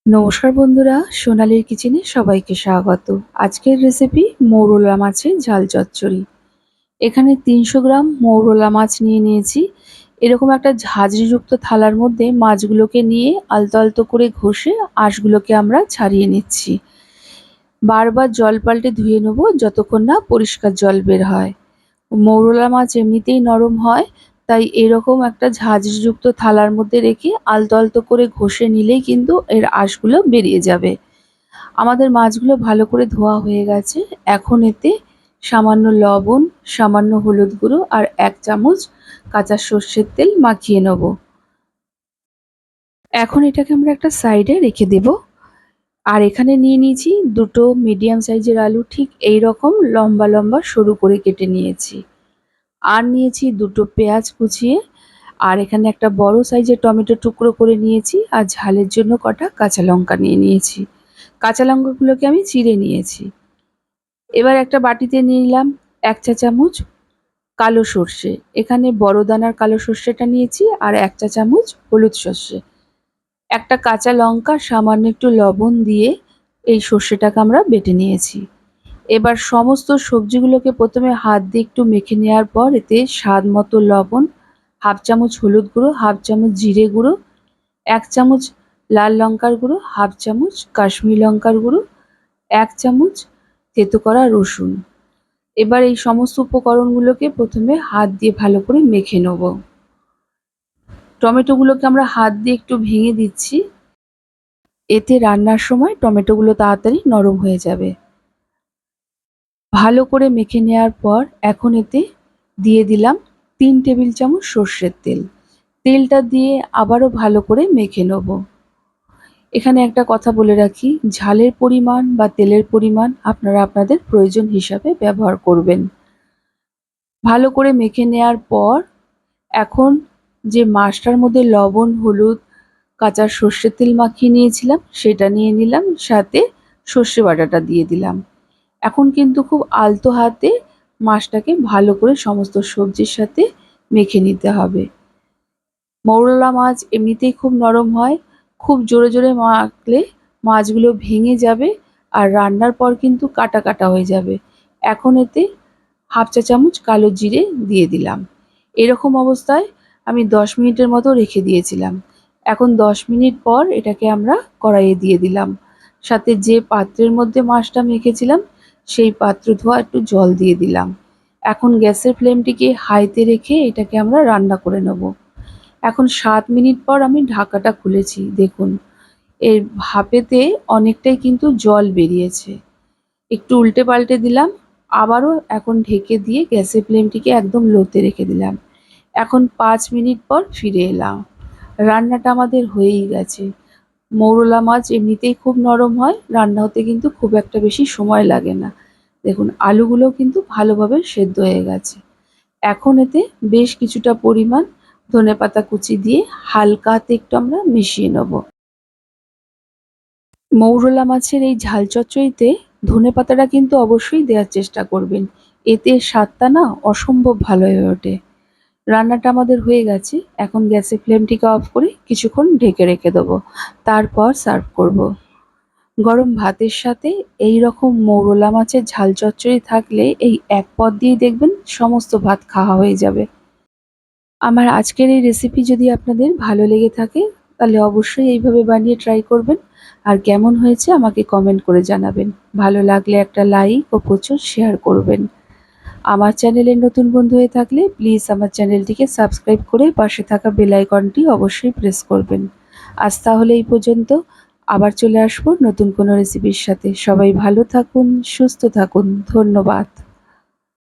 নমস্কার বন্ধুরা, সোনালীর কিচেনে সবাইকে স্বাগত। আজকের রেসিপি মৌরলা মাছের ঝাল চচ্চড়ি। এখানে ৩০০ গ্রাম মৌরলা মাছ নিয়ে নিয়েছি। এরকম একটা ঝাঁঝরিযুক্ত থালার মধ্যে মাছগুলোকে নিয়ে আলতো আলতো করে ঘষে আঁশগুলোকে আমরা ছাড়িয়ে নিচ্ছি। বারবার জল পাল্টে ধুয়ে নেব যতক্ষণ না পরিষ্কার জল বের হয়। মৌরলা মাছ এমনিতেই নরম হয়, তাই এরকম একটা ঝাঁঝরিযুক্ত থালার মধ্যে রেখে আলতো আলতো করে ঘষে নিলেই কিন্তু এর আঁশগুলো বেরিয়ে যাবে। আমাদের মাছগুলো ভালো করে ধোয়া হয়ে গেছে। এখন এতে সামান্য লবণ, সামান্য হলুদ গুঁড়ো আর ১ চামচ কাঁচা সর্ষের তেল মাখিয়ে নেব। এখন এটাকে আমরা একটা সাইডে রেখে দেব। আর এখানে নিয়ে নিয়েছি দুটো মিডিয়াম সাইজের আলু, ঠিক এই রকম লম্বা লম্বা সরু করে কেটে নিয়েছি। আর নিয়েছি দুটো পেঁয়াজ কুচিয়ে, আর এখানে একটা বড় সাইজের টমেটো টুকরো করে নিয়েছি, আর ঝালের জন্য কটা কাঁচা লঙ্কা নিয়ে নিয়েছি। কাঁচা লঙ্কাগুলোকে আমি চিড়ে নিয়েছি। এবার একটা বাটিতে নিয়ে নিলাম ১ চা চামচ কালো সর্ষে। এখানে বড় দানার কালো সর্ষেটা নিয়েছি, আর ১ চা চামচ হলুদ সর্ষে। একটা কাঁচা লঙ্কা, সামান্য একটু লবণ দিয়ে এই সর্ষেটাকে আমরা বেটে নিয়েছি। এবার সমস্ত সবজিগুলোকে প্রথমে হাত দিয়ে একটু মেখে নেওয়ার পর এতে স্বাদ মতো লবণ, ১/২ চামচ হলুদ গুঁড়ো, ১/২ চামচ জিরে গুঁড়ো, ১ চামচ লাল লঙ্কার গুঁড়ো, ১/২ চামচ কাশ্মীরি লঙ্কার গুঁড়ো, ১ চামচ থেঁতো করা রসুন। এবার এই সমস্ত উপকরণগুলোকে প্রথমে হাত দিয়ে ভালো করে মেখে নেব। টমেটোগুলোকে আমরা হাত দিয়ে একটু ভেঙে দিচ্ছি, এতে রান্নার সময় টমেটোগুলো তাড়াতাড়ি নরম হয়ে যাবে। ভালো করে মেখে নেওয়ার পর এখন এতে দিয়ে দিলাম ৩ টেবিল চামচ সর্ষের তেল। তেলটা দিয়ে আবারও ভালো করে মেখে নেব। এখানে একটা কথা বলে রাখি, ঝালের পরিমাণ বা তেলের পরিমাণ আপনারা আপনাদের প্রয়োজন হিসাবে ব্যবহার করবেন। ভালো করে মেখে নেওয়ার পর এখন যে মাছটার মধ্যে লবণ, হলুদ, কাঁচা সর্ষের তেল মাখিয়ে নিয়েছিলাম সেটা নিয়ে নিলাম, সাথে সর্ষে বাটাটা দিয়ে দিলাম। এখন কিন্তু খুব আলতো হাতে মাছটাকে ভালো করে সমস্ত সবজির সাথে মেখে নিতে হবে। মৌরলা মাছ এমনিতেই খুব নরম হয়, খুব জোরে জোরে মাখলে মাছগুলো ভেঙে যাবে আর রান্নার পর কিন্তু কাটা কাটা হয়ে যাবে। এখন এতে ১/২ চা চামচ কালো জিরে দিয়ে দিলাম। এরকম অবস্থায় আমি ১০ মিনিটের মতো রেখে দিয়েছিলাম। এখন ১০ মিনিট পর এটাকে আমরা কড়াইয়ে দিয়ে দিলাম। সাথে যে পাত্রের মধ্যে মাছটা মেখেছিলাম সেই পাত্র ধোয়া একটু জল দিয়ে দিলাম। এখন গ্যাসের ফ্লেমটিকে হাইতে রেখে এটাকে আমরা রান্না করে নেব। এখন ৭ মিনিট পর আমি ঢাকাটা খুলেছি। দেখুন, এর ভাপেতে অনেকটাই কিন্তু জল বেরিয়েছে। একটু উল্টে পাল্টে দিলাম, আবারও এখন ঢেকে দিয়ে গ্যাসের ফ্লেমটিকে একদম লোতে রেখে দিলাম। এখন ৫ মিনিট পর ফিরে এলাম। রান্নাটা আমাদের হয়েই গেছে। মৌরলা মাছ এমনিতেই খুব নরম হয়, রান্না হতে কিন্তু খুব একটা বেশি সময় লাগে না। দেখুন, আলুগুলোও কিন্তু ভালোভাবে সেদ্ধ হয়ে গেছে। এখন এতে বেশ কিছুটা পরিমাণ ধনেপাতা কুচি দিয়ে হালকা হাতে একটু আমরা মিশিয়ে নেব। মৌরলা মাছের এই ঝাল চচ্চড়িতে ধনেপাতাটা কিন্তু অবশ্যই দেওয়ার চেষ্টা করবেন। এতে স্বাদটা না অসম্ভব ভালো হয়ে ওঠে। রান্নাটা আমাদের হয়ে গেছে। এখন গ্যাসের ফ্লেমটিকে অফ করে কিছুক্ষণ ঢেকে রেখে দেবো। তারপর সার্ভ করব। গরম ভাতের সাথে এই রকম মৌরলা মাছের ঝাল চচ্চড়ি থাকলে এই এক পদ দিয়েই দেখবেন সমস্ত ভাত খাওয়া হয়ে যাবে। আমার আজকের এই রেসিপি যদি আপনাদের ভালো লেগে থাকে তাহলে অবশ্যই এইভাবে বানিয়ে ট্রাই করবেন। আর কেমন হয়েছে আমাকে কমেন্ট করে জানাবেন। ভালো লাগলে একটা লাইক ও প্রচুর শেয়ার করবেন। আমার চ্যানেলের নতুন বন্ধু হয়ে থাকলে প্লিজ আমার চ্যানেলটিকে সাবস্ক্রাইব করে পাশে থাকা বেল আইকনটি অবশ্যই প্রেস করবেন। আজ তাহলে এই পর্যন্ত। আবার চলে আসবো নতুন কোনো রেসিপির সাথে। সবাই ভালো থাকুন, সুস্থ থাকুন। ধন্যবাদ।